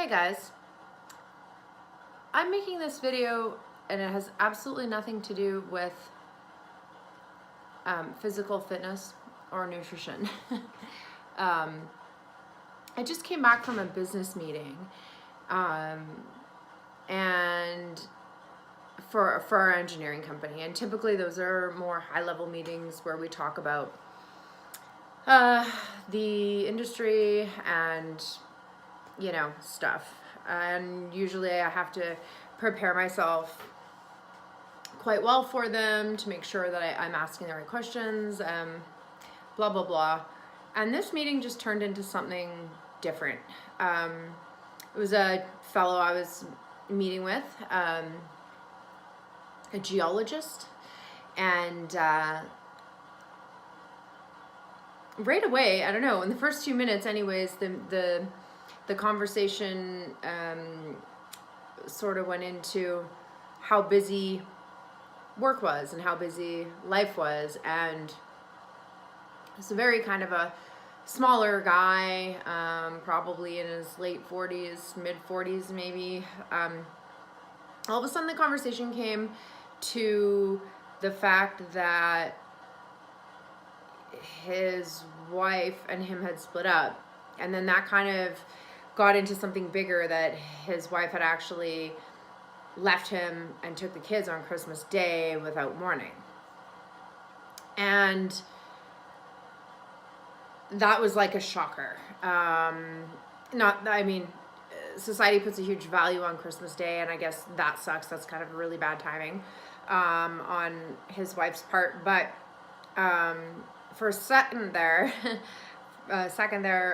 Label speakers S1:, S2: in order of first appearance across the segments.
S1: Hey guys, I'm making this video and it has absolutely nothing to do with physical fitness or nutrition. I just came back from a business meeting and for our engineering company, and typically those are more high-level meetings where we talk about the industry and stuff. And usually I have to prepare myself quite well for them to make sure that I'm asking the right questions, blah, blah, blah. And this meeting just turned into something different. It was a fellow I was meeting with, a geologist, and right away, I don't know, in the first 2 minutes anyways, the conversation sort of went into how busy work was and how busy life was. And it's a very kind of a smaller guy, probably in his late 40s, mid 40s maybe. All of a sudden the conversation came to the fact that his wife and him had split up. And then that kind of got into something bigger, that his wife had actually left him and took the kids on Christmas Day without warning. And that was like a shocker. Society puts a huge value on Christmas Day, and I guess that sucks. That's kind of really bad timing on his wife's part. But for a second there,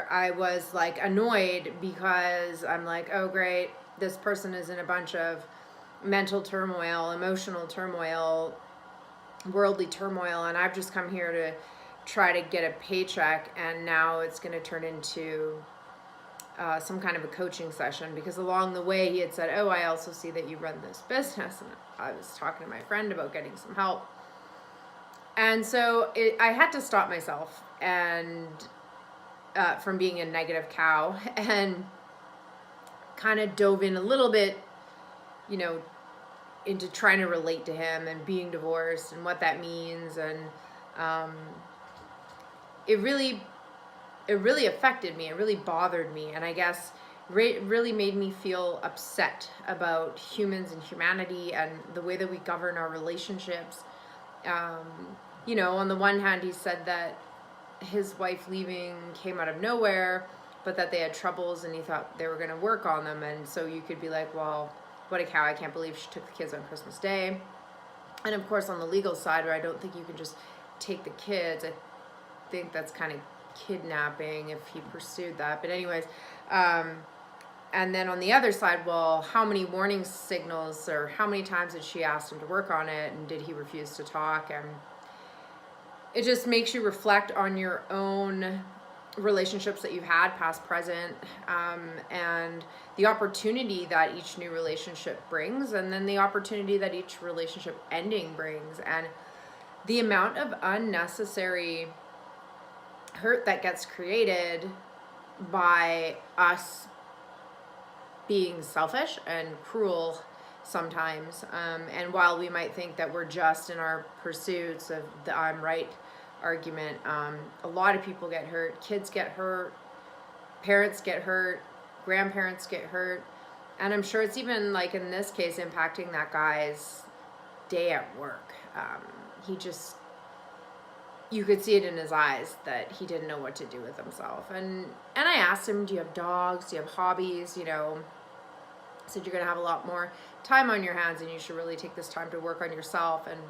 S1: I was like annoyed, because I'm like, oh great, this person is in a bunch of mental turmoil, emotional turmoil, worldly turmoil, and I've just come here to try to get a paycheck, and now it's going to turn into some kind of a coaching session, because along the way he had said, oh, I also see that you run this business, and I was talking to my friend about getting some help. And so I had to stop myself and from being a negative cow, and kind of dove in a little bit, into trying to relate to him and being divorced and what that means. And it really affected me. It really bothered me. And I guess it really made me feel upset about humans and humanity and the way that we govern our relationships. On the one hand, he said that his wife leaving came out of nowhere, but that they had troubles and he thought they were going to work on them. And so you could be like, well, what a cow, I can't believe she took the kids on Christmas Day. And of course, on the legal side, where I don't think you can just take the kids, I think that's kind of kidnapping if he pursued that. But anyways, and then on the other side, well, how many warning signals, or how many times did she ask him to work on it, and did he refuse to talk? And it just makes you reflect on your own relationships that you've had, past, present, and the opportunity that each new relationship brings, and then the opportunity that each relationship ending brings, and the amount of unnecessary hurt that gets created by us being selfish and cruel sometimes. And while we might think that we're just in our pursuits of the I'm right argument, a lot of people get hurt. Kids get hurt, parents get hurt, grandparents get hurt, and I'm sure it's even, like in this case, impacting that guy's day at work. You could see it in his eyes that he didn't know what to do with himself. And I asked him, do you have dogs? Do you have hobbies? I said, you're going to have a lot more time on your hands, and you should really take this time to work on yourself and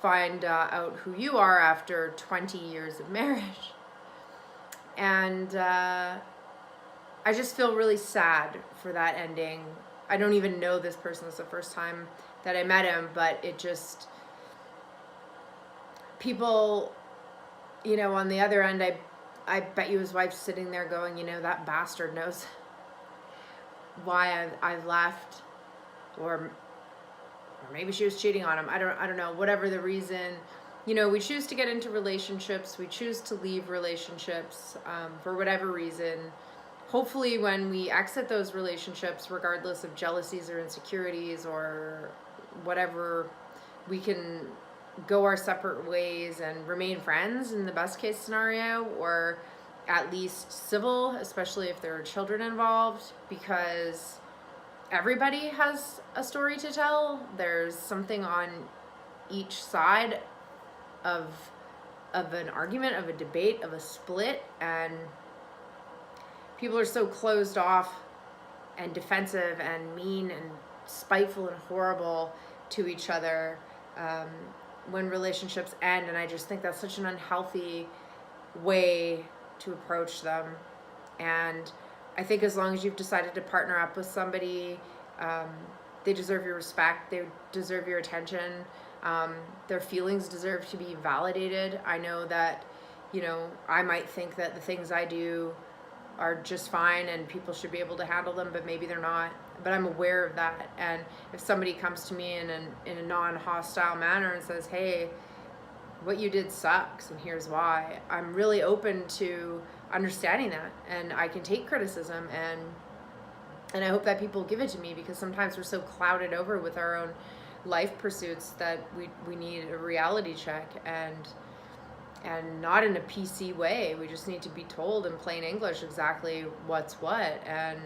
S1: find out who you are after 20 years of marriage. And I just feel really sad for that ending. I don't even know this person. It's the first time that I met him, but it just, people, on the other end, I bet you his wife's sitting there going, that bastard knows why I've left, or maybe she was cheating on him. I don't know, whatever the reason. We choose to get into relationships, we choose to leave relationships for whatever reason. hopefully when we exit those relationships, regardless of jealousies or insecurities or whatever, we can go our separate ways and remain friends in the best case scenario, or at least civil, especially if there are children involved, because everybody has a story to tell. There's something on each side of an argument, of a debate, of a split, and people are so closed off and defensive and mean and spiteful and horrible to each other when relationships end. And I just think that's such an unhealthy way to approach them. And I think as long as you've decided to partner up with somebody, they deserve your respect, they deserve your attention, their feelings deserve to be validated. I know that, I might think that the things I do are just fine and people should be able to handle them, but maybe they're not. But I'm aware of that. And if somebody comes to me in a non-hostile manner and says, hey, what you did sucks and here's why, I'm really open to understanding that, and I can take criticism, and I hope that people give it to me, because sometimes we're so clouded over with our own life pursuits that we need a reality check, and not in a PC way. We just need to be told in plain English exactly what's what. And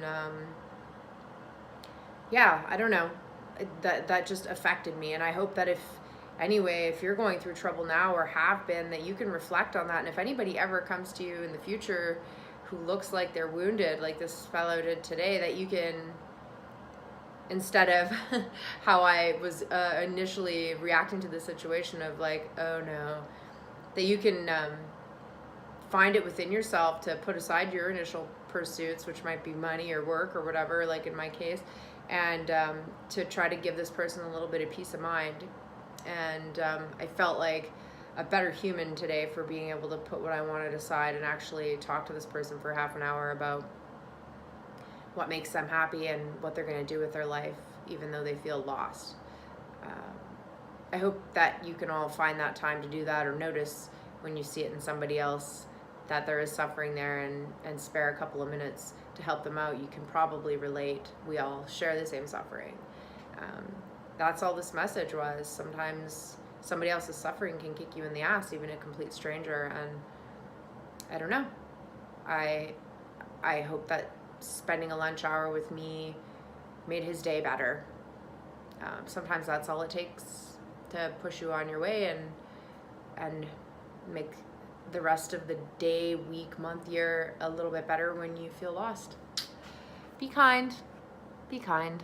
S1: yeah, I don't know, that just affected me. And I hope that if you're going through trouble now or have been, that you can reflect on that. And if anybody ever comes to you in the future who looks like they're wounded, like this fellow did today, that you can, instead of how I was initially reacting to the situation of like, oh no, that you can find it within yourself to put aside your initial pursuits, which might be money or work or whatever, like in my case, and to try to give this person a little bit of peace of mind. And I felt like a better human today for being able to put what I wanted aside and actually talk to this person for half an hour about what makes them happy and what they're going to do with their life, even though they feel lost. I hope that you can all find that time to do that, or notice when you see it in somebody else that there is suffering there, and spare a couple of minutes to help them out. You can probably relate. We all share the same suffering. That's all this message was. Sometimes somebody else's suffering can kick you in the ass, even a complete stranger. And I don't know. I hope that spending a lunch hour with me made his day better. Sometimes that's all it takes to push you on your way and make the rest of the day, week, month, year a little bit better when you feel lost. Be kind. Be kind.